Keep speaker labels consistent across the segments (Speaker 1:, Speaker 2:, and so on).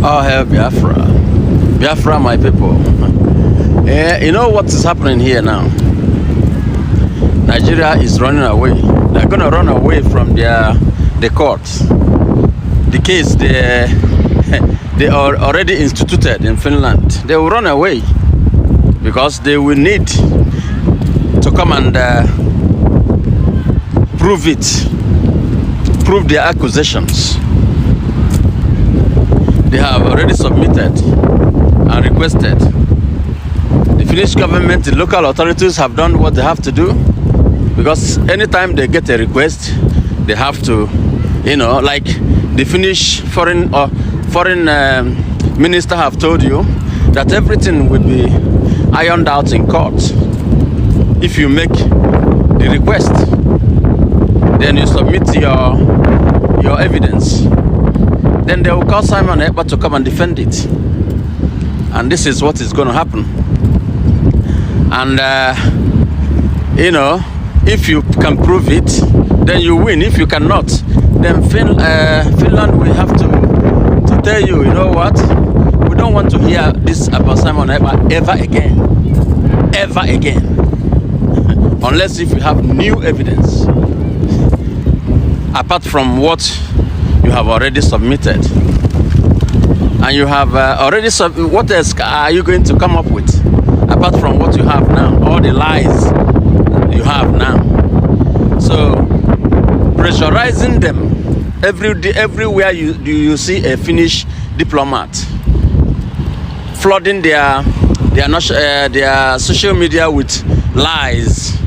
Speaker 1: Oh, hell, Biafra. Biafra, my people. You know what is happening here now? Nigeria is running away. They're going to run away from the courts. The case they are already instituted in Finland. They will run away because they will need to come and prove their accusations. They have already submitted and requested. The Finnish government, the local authorities have done what they have to do, because anytime they get a request, they have to, like the Finnish foreign minister have told you that everything will be ironed out in court. If you make the request, then you submit your evidence. Then they will call Simon Ekpa to come and defend it. And this is what is going to happen. And, if you can prove it, then you win. If you cannot, then Finland will have to tell you, you know what? We don't want to hear this about Simon Ekpa ever again. Ever again. Unless if you have new evidence, apart from what you have already submitted. And you have already what else are you going to come up with apart from what you have now, all the lies you have now? So pressurizing them everywhere you see a Finnish diplomat, flooding their social media with lies.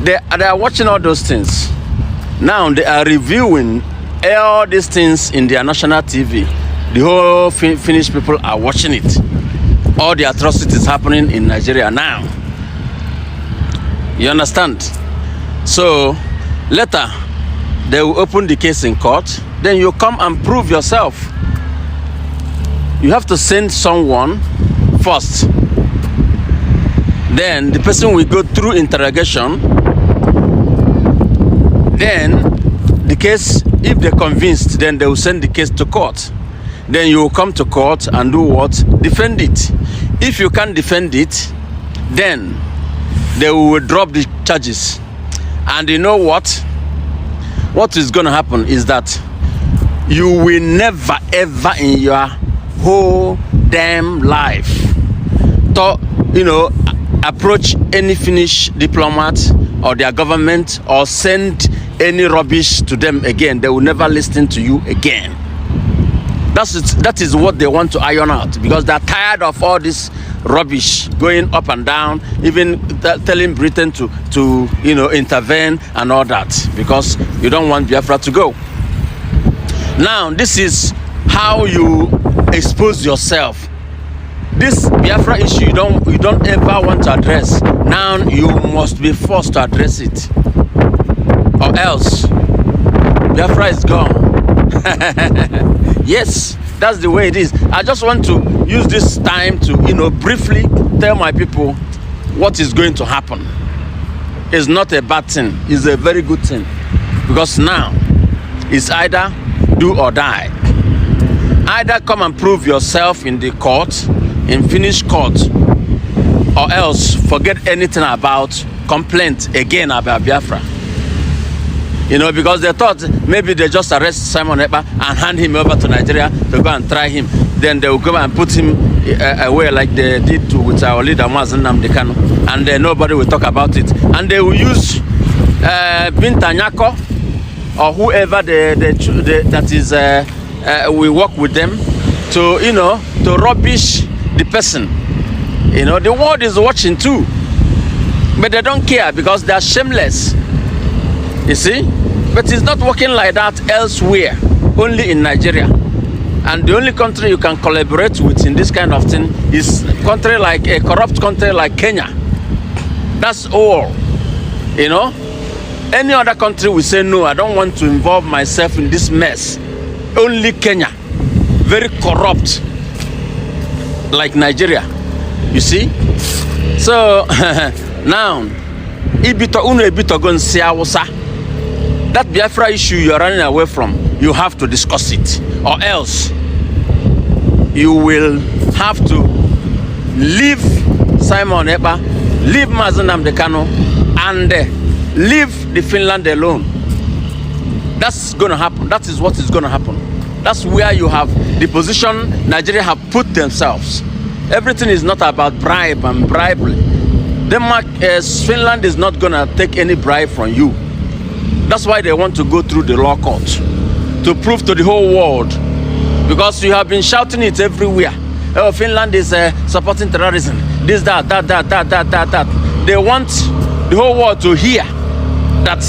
Speaker 1: They are watching all those things. Now they are reviewing all these things in their national TV. The whole Finnish people are watching it. All the atrocities happening in Nigeria now. You understand? So later they will open the case in court. Then you come and prove yourself. You have to send someone first. Then the person will go through interrogation. Then the case, if they're convinced, then they will send the case to court. Then you will come to court and do what? Defend it. If you can't defend it, then they will drop the charges. And you know what? What is going to happen is that you will never ever in your whole damn life approach any Finnish diplomat or their government or send any rubbish to them again. They will never listen to you again. That is what they want to iron out, because they're tired of all this rubbish going up and down, even telling Britain to intervene and all that, because you don't want Biafra to go. Now this is how you expose yourself. This Biafra issue you don't ever want to address. Now you must be forced to address it, or else Biafra is gone. Yes, that's the way it is. I just want to use this time to briefly tell my people what is going to happen. It's not a bad thing, it's a very good thing, because now it's either do or die. Either come and prove yourself in the court, in Finnish court, or else forget anything about complaint again about Biafra. Because they thought maybe they just arrest Simon Ekpa and hand him over to Nigeria to go and try him. Then they will go and put him away like they did with our leader Mazen Namdekano, and then nobody will talk about it. And they will use Binta Nyako or whoever that is we work with them to rubbish the person. The world is watching too, but they don't care because they are shameless. You see? But it's not working like that elsewhere, only in Nigeria. And the only country you can collaborate with in this kind of thing is a corrupt country like Kenya. That's all. Any other country will say, no, I don't want to involve myself in this mess. Only Kenya. Very corrupt, like Nigeria. You see? So, now, that Biafra issue you're running away from, you have to discuss it. Or else, you will have to leave Simon Ekpa, leave Mazi Nnamdi Kanu, and leave the Finland alone. That's going to happen. That is what is going to happen. That's where you have the position Nigeria have put themselves. Everything is not about bribe and bribery. Denmark, Finland is not going to take any bribe from you. That's why they want to go through the law court, to prove to the whole world, because you have been shouting it everywhere. Oh, Finland is supporting terrorism. This, that. They want the whole world to hear that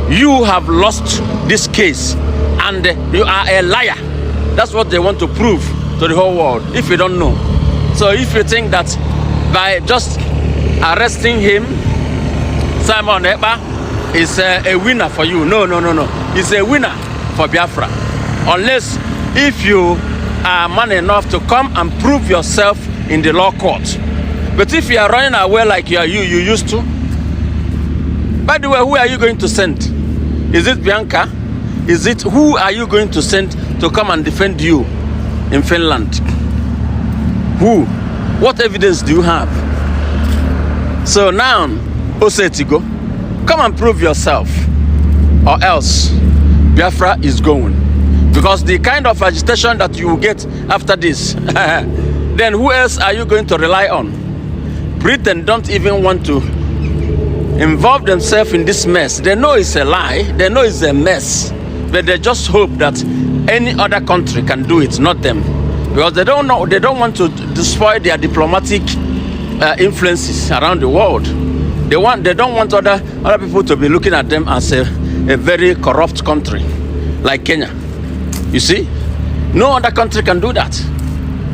Speaker 1: you have lost this case and you are a liar. That's what they want to prove to the whole world, if you don't know. So if you think that by just arresting him, Simon Ekpa is a winner for you, no. It's a winner for Biafra. Unless if you are man enough to come and prove yourself in the law court. But if you are running away like you used to, by the way, who are you going to send? Is it Bianca? Who are you going to send to come and defend you in Finland? Who? What evidence do you have? So now, Osetigo, come and prove yourself, or else Biafra is going. Because the kind of agitation that you will get after this, then who else are you going to rely on? Britain don't even want to involve themselves in this mess. They know it's a lie, they know it's a mess, but they just hope that any other country can do it, not them. Because they don't want to destroy their diplomatic influences around the world. They don't want other people to be looking at them as a very corrupt country like Kenya. You see, no other country can do that.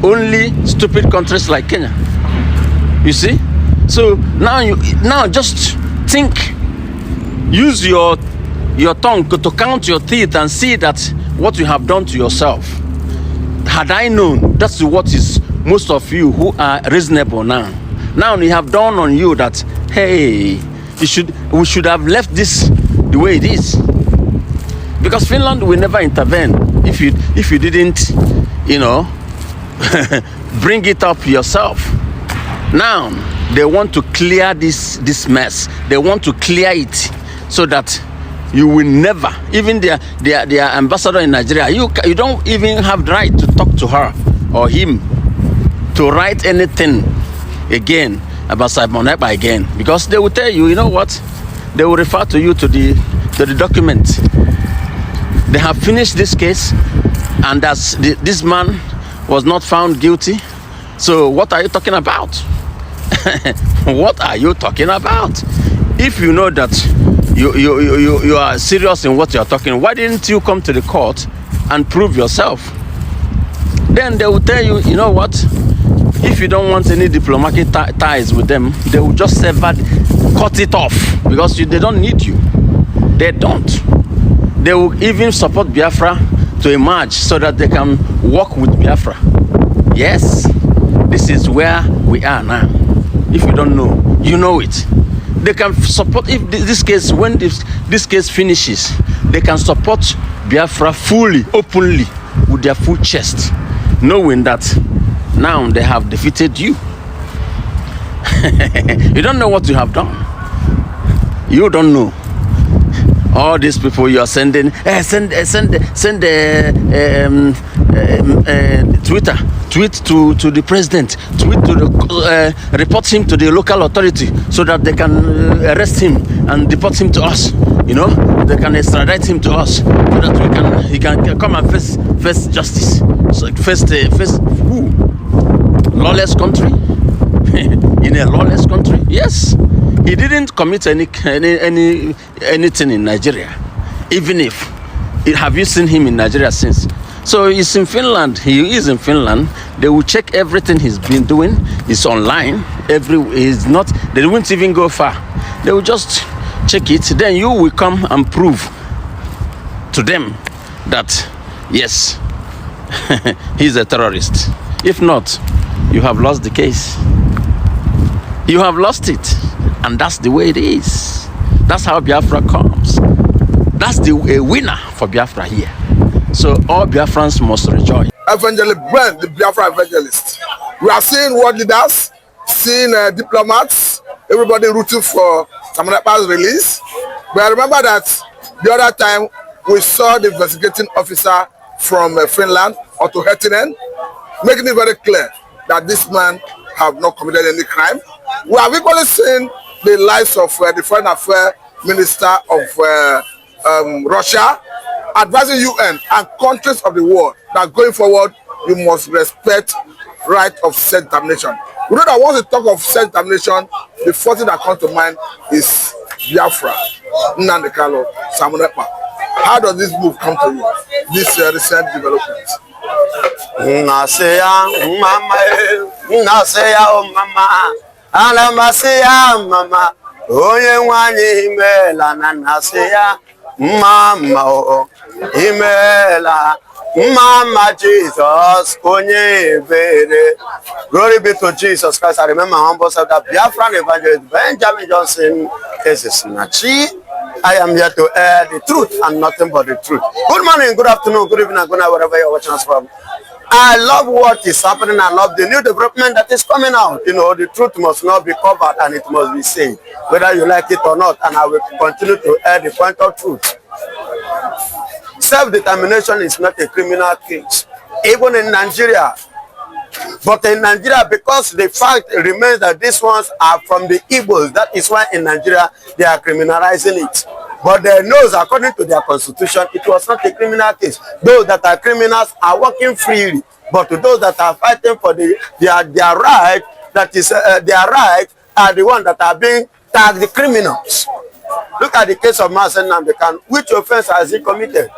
Speaker 1: Only stupid countries like Kenya. You see, so now just think. Use your tongue to count your teeth and see that what you have done to yourself. Had I known, that's what is most of you who are reasonable now. Now you have dawned on you that, hey, we should have left this the way it is. Because Finland will never intervene if you didn't, bring it up yourself. Now they want to clear this mess. They want to clear it so that you will never, even their ambassador in Nigeria, you don't even have the right to talk to her or him to write anything again about Simon Ekpa again, because they will tell you, you know what? They will refer to you to the document. They have finished this case, and as this man was not found guilty. So what are you talking about? What are you talking about? If you know that you are serious in what you are talking, why didn't you come to the court and prove yourself? Then they will tell you, you know what? If you don't want any diplomatic ties with them, they will just cut it off, because they don't need you. They don't. They will even support Biafra to emerge so that they can work with Biafra. Yes, this is where we are now. If you don't know, you know it. They can support, if this case, when this case finishes, they can support Biafra fully, openly, with their full chest, knowing that now they have defeated you. You don't know what you have done. You don't know. All these people you are sending, send tweet to the president, tweet to the, report him to the local authority so that they can arrest him and deport him to us. You know, they can extradite him to us so that he can come and face justice. So face who? Lawless country? In a lawless country? Yes. He didn't commit anything in Nigeria. Even if, have you seen him in Nigeria since? So he's in Finland. He is in Finland. They will check everything he's been doing. It's online. He's not. They won't even go far. They will just check it. Then you will come and prove to them that yes, he's a terrorist. If not, you have lost the case. You have lost it. And that's the way it is. That's how Biafra comes. That's a winner for Biafra here. So all Biafrans must rejoice.
Speaker 2: evangelist brand, the Biafra evangelist. We are seeing world leaders, seeing diplomats, everybody rooting for Simon Ekpa's release. But I remember that the other time we saw the investigating officer from Finland, Otto Hettinen, making it very clear that this man have not committed any crime. We have equally seen the lives of the Foreign Affairs Minister of Russia advising UN and countries of the world that going forward you must respect right of self-determination. We know that once we talk of self-determination, the first thing that comes to mind is Biafra, Nnamdi Kanu, Simon Ekpa. How does this move come to you, this recent development?
Speaker 3: Naseya mama, Alamaseya mama, Oye wanyi imela na naseya mama imela. Mama Jesus, Onye Vere. Glory be to Jesus Christ. I remember my humble self that Biafran evangelist Benjamin Johnson is a snatchy. I am here to air the truth and nothing but the truth. Good morning, good afternoon, good evening, good night, wherever you're watching us from. I love what is happening. I love the new development that is coming out. You know, the truth must not be covered and it must be said, whether you like it or not. And I will continue to air the point of truth. Self-determination is not a criminal case, even in Nigeria. But in Nigeria, because the fact remains that these ones are from the Igbos, that is why in Nigeria they are criminalizing it. But they know, according to their constitution, it was not a criminal case. Those that are criminals are working freely, but to those that are fighting for their right, that is their right, are the ones that are being tagged the criminals. Look at the case of Mazen Nnamdi Kanu. Which offense has he committed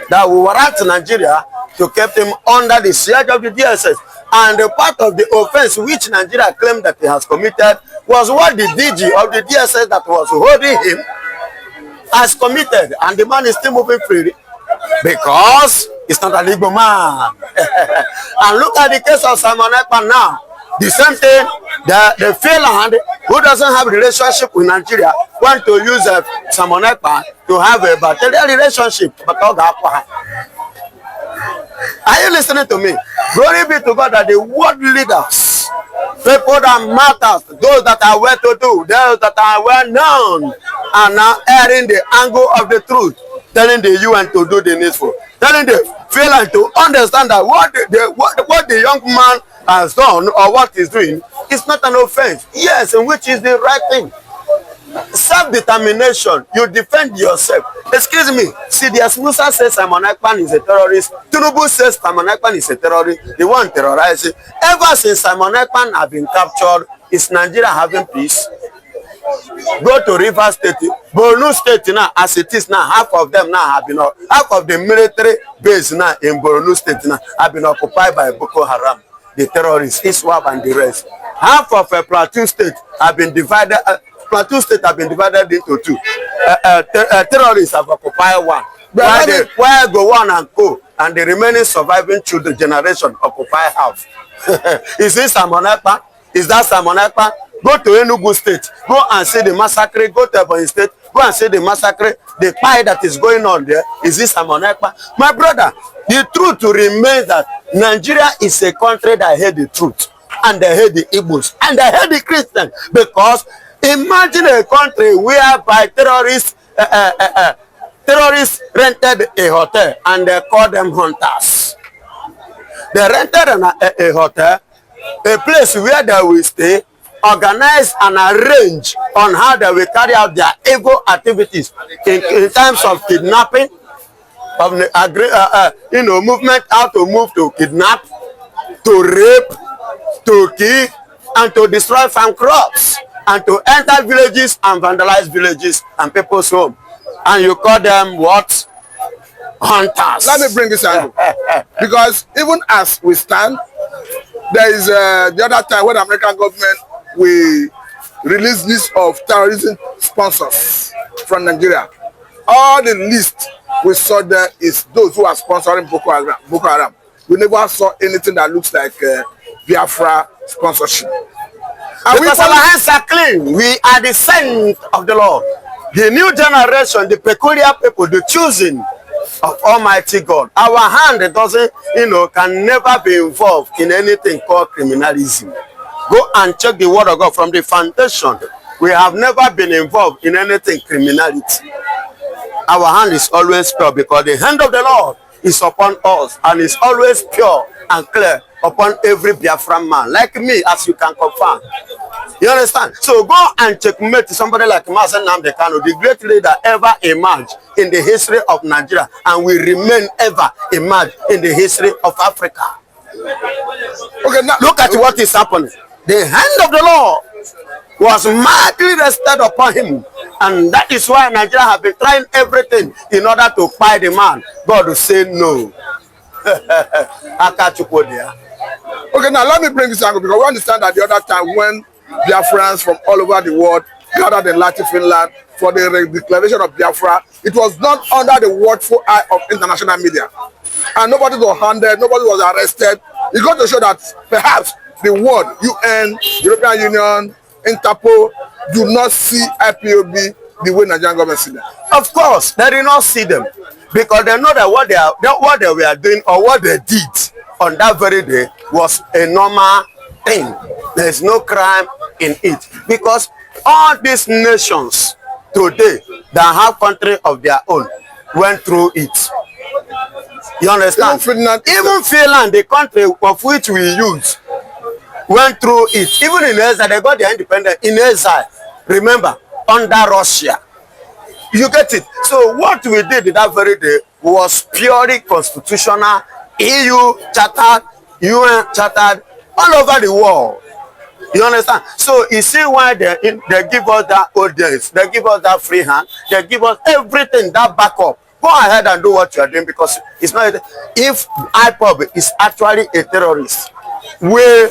Speaker 3: that will warrant Nigeria to keep him under the siege of the DSS? And the part of the offense which Nigeria claimed that he has committed was what the DG of the DSS that was holding him has committed, and the man is still moving freely because it's not a legal man. And look at the case of Simon Ekpa now. The same thing, the Finland, who doesn't have a relationship with Nigeria, want to use Simon Ekpa to have a bilateral relationship. Are you listening to me? Glory be to God that the world leaders, people that matters, those that are well to do, those that are well known, are now airing the angle of the truth, telling the UN to do the needful, telling the Finland to understand that what the young man has done or what he's doing is not an offense. Yes, and which is the right thing. Self-determination, you defend yourself. Excuse me, see, the Musa says Simon Ekpa is a terrorist. Tinubu says Simon Ekpa is a terrorist. They want terrorizing. Ever since Simon Ekpa have been captured, is Nigeria having peace? Go to River State, Borno State now, as it is now, half of them now have been, half of the military base now in Borno State now have been occupied by Boko Haram, the terrorists, ISWAP and the rest. Half of a Plateau State have been divided. Plateau State have been divided into two. Terrorists have occupied one. Where go one and go, and the remaining surviving children generation occupy half. Is this Simon Ekpa? Is that Simon Ekpa? Go to Enugu State. Go and see the massacre. Go to Ebonyi State. Go and see the massacre. The pie that is going on there. Is this Simon Ekpa? My brother, the truth remains that Nigeria is a country that hate the truth, and they hate the Igbos, and they hate the Christians. Because imagine a country whereby terrorists rented a hotel and they call them hunters. They rented a hotel, a place where they will stay, organize and arrange on how they will carry out their evil activities in terms of kidnapping, of movement, how to move to kidnap, to rape, to kill, and to destroy farm crops, and to enter villages and vandalize villages and people's home. And you call them what? Hunters.
Speaker 2: Let me bring this angle. Because even as we stand, there is the other time when the American government we released list of terrorism sponsors from Nigeria. All the list we saw there is those who are sponsoring Boko Haram. We never saw anything that looks like Biafra sponsorship. And
Speaker 3: because our hands are clean. We are the saints of the Lord. The new generation, the peculiar people, the choosing, of Almighty God. Our hand doesn't, can never be involved in anything called criminalism. Go and check the word of God from the foundation. We have never been involved in anything criminality. Our hand is always pure because the hand of the Lord is upon us and is always pure and clear upon every Biafran man, like me, as you can confirm. You understand? So go and checkmate somebody like Mazen Nnamdi Kanu, the great leader ever emerged in the history of Nigeria and will remain ever emerged in the history of Africa. Okay, now look at what is happening. The hand of the Lord was mightily rested upon him, and that is why Nigeria have been trying everything in order to buy the man. God will say no.
Speaker 2: Okay, now let me bring this angle because we understand that the other time when Biafrans from all over the world gathered in Finland for the declaration of Biafra, it was not under the watchful eye of international media. And nobody was handed, nobody was arrested. It got to show that perhaps the world, UN, European Union, Interpol, do not see IPOB the way Nigerian government see them.
Speaker 3: Of course, they do not see them because they know that what they were doing or what they did on that very day was a normal thing. There is no crime in it because all these nations today that have country of their own went through it. You understand? Even Finland, the country of which we use, went through it. Even in exile, they got their independence in exile. Remember, under Russia. You get it? So what we did that very day was purely constitutional, EU chartered, UN chartered, all over the world. You understand? So you see why they give us that audience, they give us that free hand, they give us everything, that backup. Go ahead and do what you are doing because it's not. If IPOB is actually a terrorist, we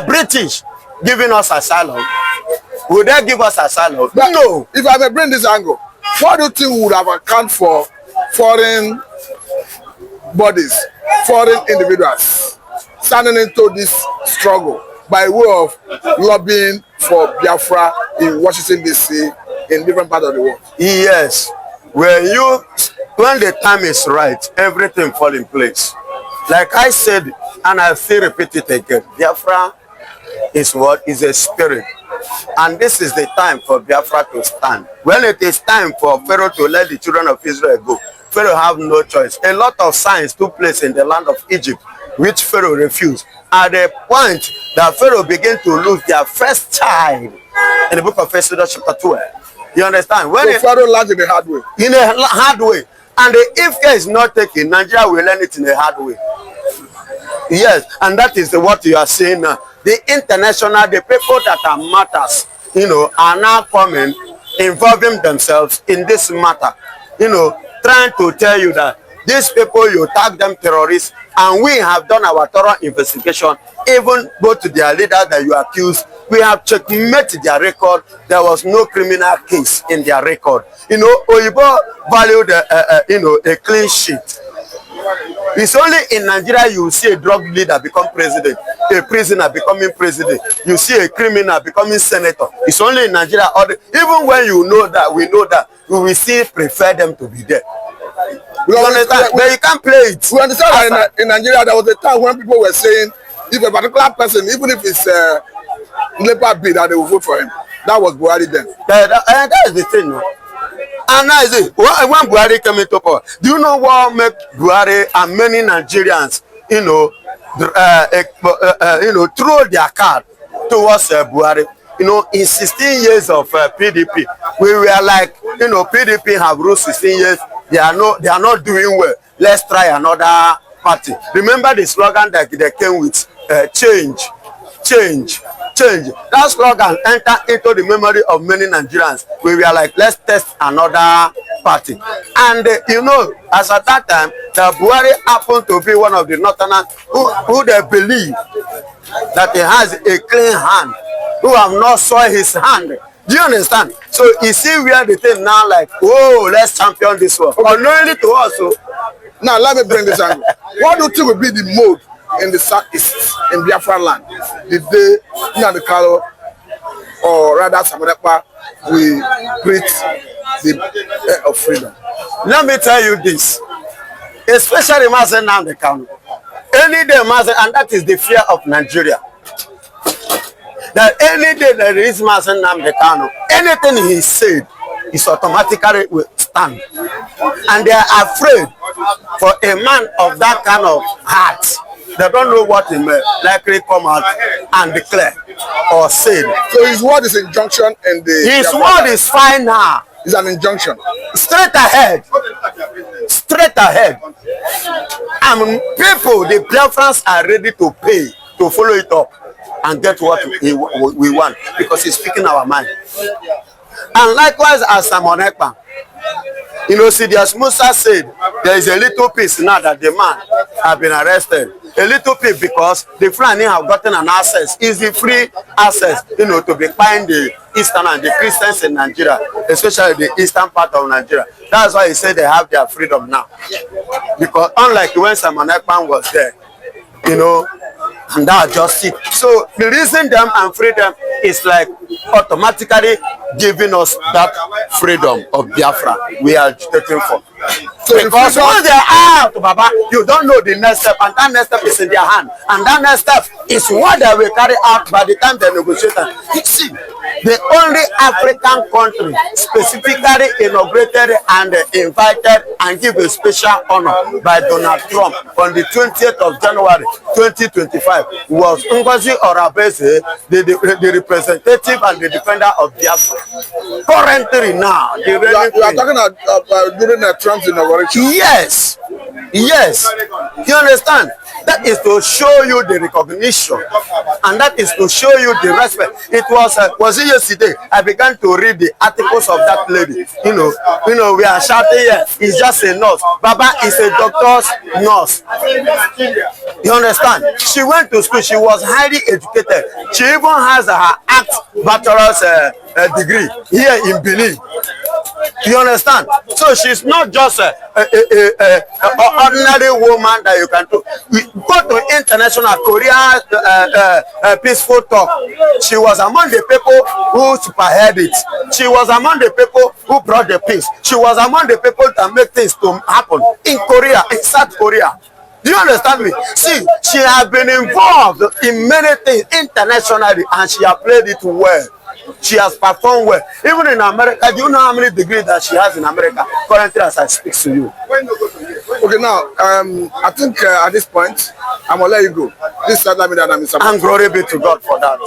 Speaker 3: British giving us asylum, would they give us asylum?
Speaker 2: But
Speaker 3: no.
Speaker 2: If I may bring this angle, what do you think would have accounted for foreign bodies, foreign individuals standing into this struggle by way of lobbying for Biafra in Washington, D.C., in different parts of the world?
Speaker 3: Yes. When the time is right, everything falls in place. Like I said, and I still repeat it again, Biafra is what? Is a spirit. And this is the time for Biafra to stand. When it is time for Pharaoh to let the children of Israel go, Pharaoh have no choice. A lot of signs took place in the land of Egypt, which Pharaoh refused. At the point that Pharaoh began to lose their first child, in the book of Exodus chapter 12. You understand? When
Speaker 2: so Pharaoh learned in a hard way.
Speaker 3: In a hard way. And if care is not taken, Nigeria will learn it in a hard way. Yes, and that is what you are saying now. The international, the people that are matters, are now coming, involving themselves in this matter. Trying to tell you that these people, you tag them terrorists, and we have done our thorough investigation, even go to their leaders that you accuse. We have checkmated their record. There was no criminal case in their record. Oyibo valued a clean sheet. It's only in Nigeria you see a drug leader become president, a prisoner becoming president. You see a criminal becoming senator. It's only in Nigeria. Even when we know that, we will still prefer them to be there. You understand? But you can't play it.
Speaker 2: We understand that in Nigeria there was a time when people were saying if a particular person, even if it's Labour bid, that they will vote for him. That was Buhari then.
Speaker 3: That is the thing. And now is it, when Buhari came into power, do you know what made Buhari and many Nigerians, throw their card towards Buhari? In 16 years of PDP, we were like, PDP have ruled 16 years. They are not doing well. Let's try another party. Remember the slogan that they came with, change. That slogan entered into the memory of many Nigerians. We were like, let's test another party. And as at that time, the Buhari happened to be one of the Northerners who they believe that he has a clean hand, who have not soiled his hand. Do you understand? So you see where the thing now like, oh, let's champion this one. Unknowingly to us. So.
Speaker 2: Now let me bring this angle. What do you think will be the mode in the southeast, in Biafra land, the day Nnamdi Kanu, or rather Simon Ekpa, we breathe the air of freedom.
Speaker 3: Let me tell you this, especially Mazen Namdekanu. Any day, Mazen, and that is the fear of Nigeria. That any day there is Mazen Namdekanu, anything he said is automatically will stand. And they are afraid for a man of that kind of heart. They don't know what he may likely come out and declare or say.
Speaker 2: So his word is injunction in the...
Speaker 3: His word is fine now.
Speaker 2: It's an injunction.
Speaker 3: Straight ahead. Straight ahead. And people, the Biafrans are ready to pay to follow it up and get what we want, because he's speaking our mind. And likewise as Simon Ekpa, you know, see, as Musa said, there is a little piece now that the man has been arrested. A little piece because the Fulani have gotten an access, easy free access, you know, to be buying the Eastern and the Christians in Nigeria, especially the eastern part of Nigeria. That's why he said they have their freedom now. Because unlike when Simon Ekpa was there, you know, and that's just it. So releasing them and freedom is like automatically giving us that freedom of Biafra we are agitating for. So because once they are out, Baba, you don't know the next step, and that next step is in their hand, and that next step is what they will carry out by the time they negotiate. See, the only African country specifically inaugurated and invited and give a special honor by Donald Trump on the 20th of January 2025 was Ngozi Orabeze, the representative and the defender of Biafra. Currently now,
Speaker 2: we are talking about during Trump's inauguration.
Speaker 3: Yes, yes. You understand? That is to show you the recognition, and that is to show you the respect. It was it yesterday? I began to read the articles of that lady. You know, we are shouting here. It's just a nurse. Baba is a doctor's nurse. You understand? She went to school. She was highly educated. She even has her bachelor's degree here in Benin. You understand? So she's not just an ordinary woman that you can do. Go to international Korea peaceful talk. She was among the people who spearheaded it. She was among the people who brought the peace. She was among the people that make things to happen in Korea, in South Korea. Do you understand me? See, she has been involved in many things internationally, and she has played it well. She has performed well. Even in America, do you know how many degrees that she has in America currently as I speak to you?
Speaker 2: Okay, now, I think at this point, I'm going to let you go. This is Mr.
Speaker 3: And glory be to God for that.